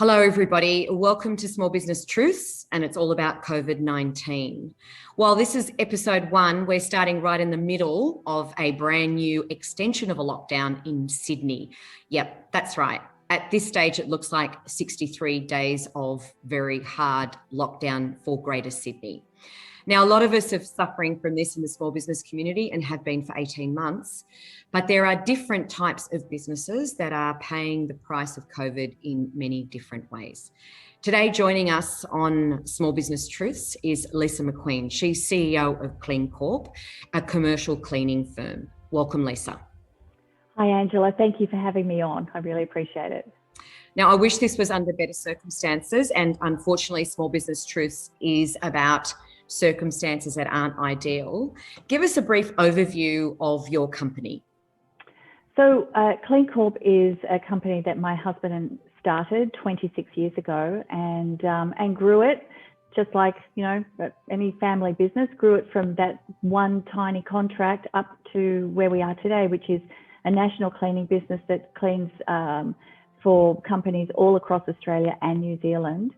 Hello, everybody. Welcome to Small Business Truths, and it's all about COVID-19. While this is episode 1, we're starting right in the middle of a brand new extension of a lockdown in Sydney. Yep, that's right. At this stage, it looks like 63 days of very hard lockdown for Greater Sydney. Now, a lot of us are suffering from this in the small business community and have been for 18 months, but there are different types of businesses that are paying the price of COVID in many different ways. Today, joining us on Small Business Truths is Lisa Macqueen. She's CEO of Cleancorp, a commercial cleaning firm. Welcome, Lisa. Hi, Angela. Thank you for having me on. I really appreciate it. Now, I wish this was under better circumstances, and unfortunately, Small Business Truths is about circumstances that aren't ideal. Give us a brief overview of your company. So Cleancorp is a company that my husband started 26 years ago and grew it just like, any family business, grew it from that one tiny contract up to where we are today, which is a national cleaning business that cleans for companies all across Australia and New Zealand.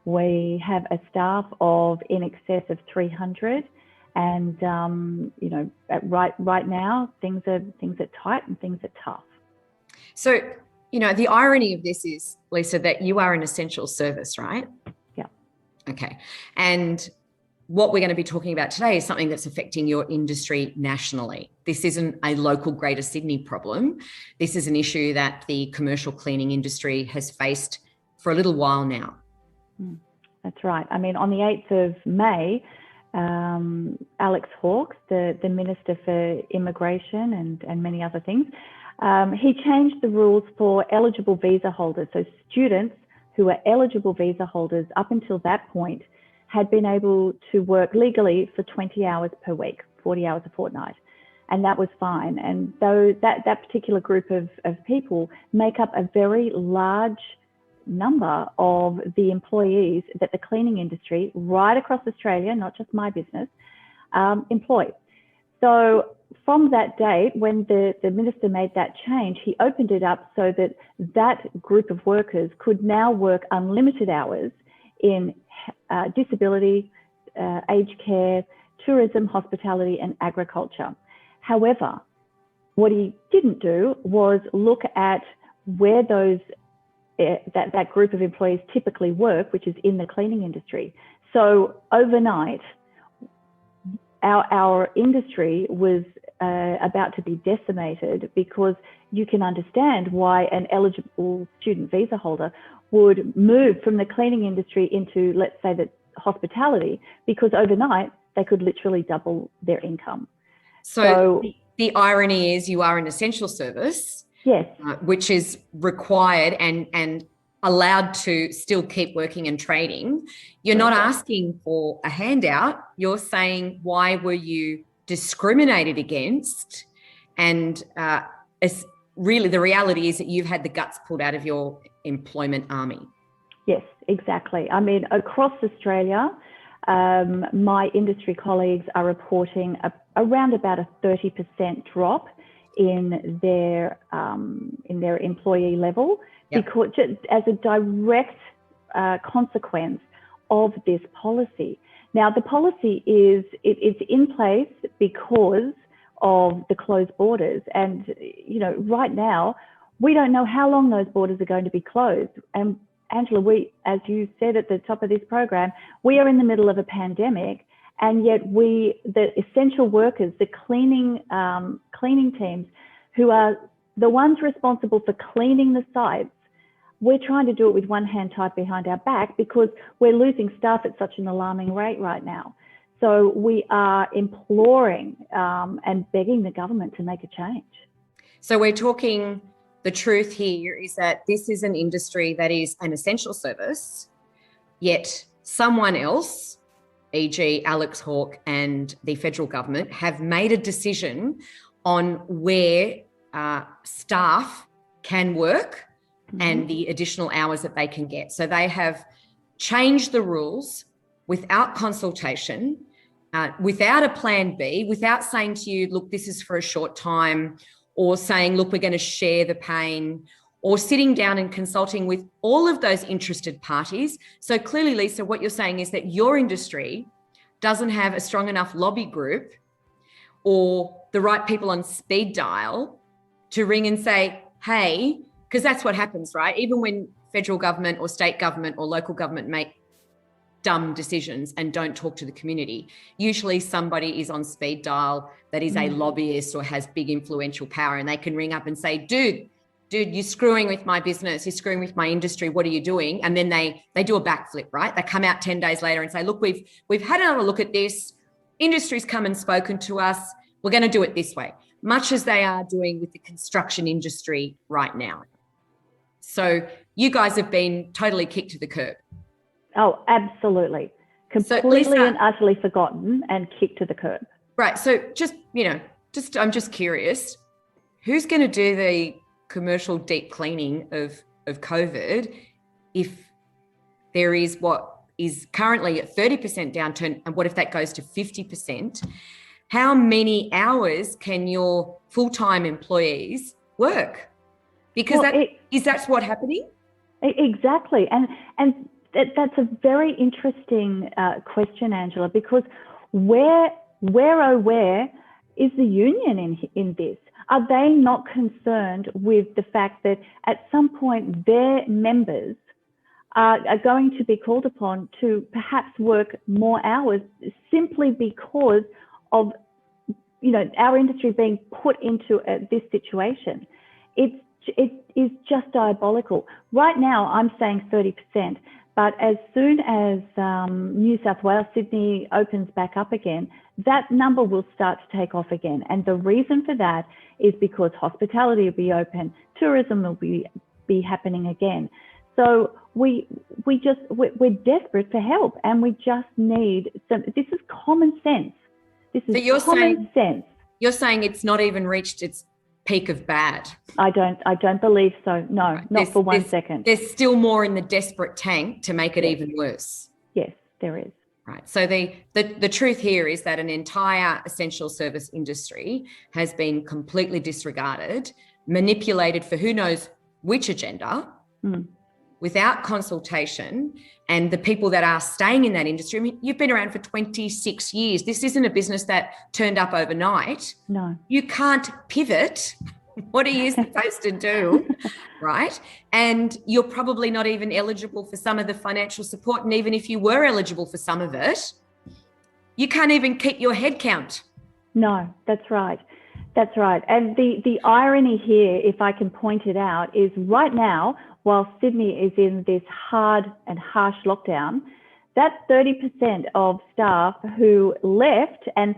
We have a staff of in excess of 300, and right now things are tight and things are tough. So, the irony of this is, Lisa, that you are an essential service, right? Yeah. Okay. And what we're going to be talking about today is something that's affecting your industry nationally. This isn't a local Greater Sydney problem. This is an issue that the commercial cleaning industry has faced for a little while now. That's right. I mean, on the 8th of May, Alex Hawke, the Minister for Immigration and many other things, he changed the rules for eligible visa holders. So students who are eligible visa holders up until that point had been able to work legally for 20 hours per week, 40 hours a fortnight. And that was fine. And so that particular group of people make up a very large number of the employees that the cleaning industry right across Australia, not just my business, employ. So from that date, when the minister made that change, he opened it up so that that group of workers could now work unlimited hours in disability, aged care, tourism, hospitality, and agriculture. However, what he didn't do was look at where that group of employees typically work, which is in the cleaning industry. So overnight, our industry was about to be decimated, because you can understand why an eligible student visa holder would move from the cleaning industry into, let's say, the hospitality, because overnight they could literally double their income. So the irony is you are an essential service. Yes. Which is required and allowed to still keep working and trading. You're not asking for a handout. You're saying, why were you discriminated against? And really the reality is that you've had the guts pulled out of your employment army. Yes, exactly. I mean, across Australia, my industry colleagues are reporting around about a 30% drop in their employee level, yep, because just as a direct consequence of this policy. Now, the policy it's in place because of the closed borders, and right now we don't know how long those borders are going to be closed. And Angela, as you said at the top of this program, we are in the middle of a pandemic. And yet the essential workers, the cleaning teams, who are the ones responsible for cleaning the sites, we're trying to do it with one hand tied behind our back because we're losing staff at such an alarming rate right now. So we are imploring and begging the government to make a change. So we're talking, the truth here is that this is an industry that is an essential service, yet someone else, e.g. Alex Hawke and the federal government, have made a decision on where staff can work and the additional hours that they can get. So they have changed the rules without consultation, without a plan B, without saying to you, look, this is for a short time, or saying, look, we're going to share the pain, or sitting down and consulting with all of those interested parties. So clearly, Lisa, what you're saying is that your industry doesn't have a strong enough lobby group or the right people on speed dial to ring and say, hey, because that's what happens, right? Even when federal government or state government or local government make dumb decisions and don't talk to the community, usually somebody is on speed dial that is a lobbyist or has big influential power, and they can ring up and say, dude, you're screwing with my business, you're screwing with my industry, what are you doing? And then they do a backflip, right? They come out 10 days later and say, look, we've had another look at this, industry's come and spoken to us, we're going to do it this way, much as they are doing with the construction industry right now. So you guys have been totally kicked to the curb. Oh, absolutely. Completely so, Lisa, and utterly forgotten and kicked to the curb. Right. So I'm just curious, who's going to do the commercial deep cleaning of COVID if there is what is currently at 30% downturn, and what if that goes to 50%? How many hours can your full-time employees work? Because that's what's happening? Exactly. And that's a very interesting question, Angela, because where is the union in this? Are they not concerned with the fact that at some point their members are going to be called upon to perhaps work more hours simply because of, our industry being put into this situation? It is just diabolical. Right now, I'm saying 30%. But as soon as New South Wales, Sydney opens back up again, that number will start to take off again. And the reason for that is because hospitality will be open, tourism will be happening again. So we're desperate for help, and we just need some. This is common sense. This is common sense. You're saying it's not even reached its peak of bad? I don't believe so. No, right. Not for 1 second. There's still more in the desperate tank to make it even worse. Yes, there is. Right. So the truth here is that an entire essential service industry has been completely disregarded, manipulated for who knows which agenda, without consultation. And the people that are staying in that industry, I mean, you've been around for 26 years. This isn't a business that turned up overnight. No. You can't pivot. What are you supposed to do, right? And you're probably not even eligible for some of the financial support. And even if you were eligible for some of it, you can't even keep your head count. No, that's right. That's right. And the irony here, if I can point it out, is right now, while Sydney is in this hard and harsh lockdown, that 30% of staff who left, and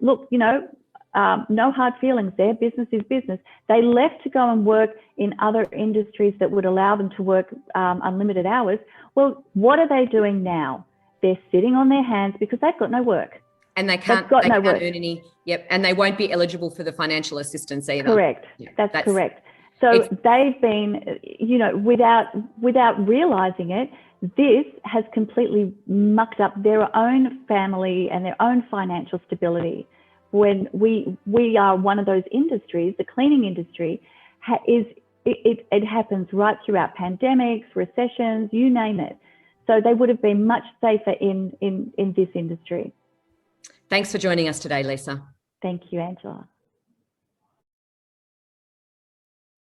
look, no hard feelings there, business is business. They left to go and work in other industries that would allow them to work unlimited hours. Well, what are they doing now? They're sitting on their hands because they've got no work. And they can't earn any, and they won't be eligible for the financial assistance either. Correct. Yeah, that's correct. So they've been, without realizing it, this has completely mucked up their own family and their own financial stability. When we are one of those industries, the cleaning industry, it happens right throughout pandemics, recessions, you name it. So they would have been much safer in this industry. Thanks for joining us today, Lisa. Thank you, Angela.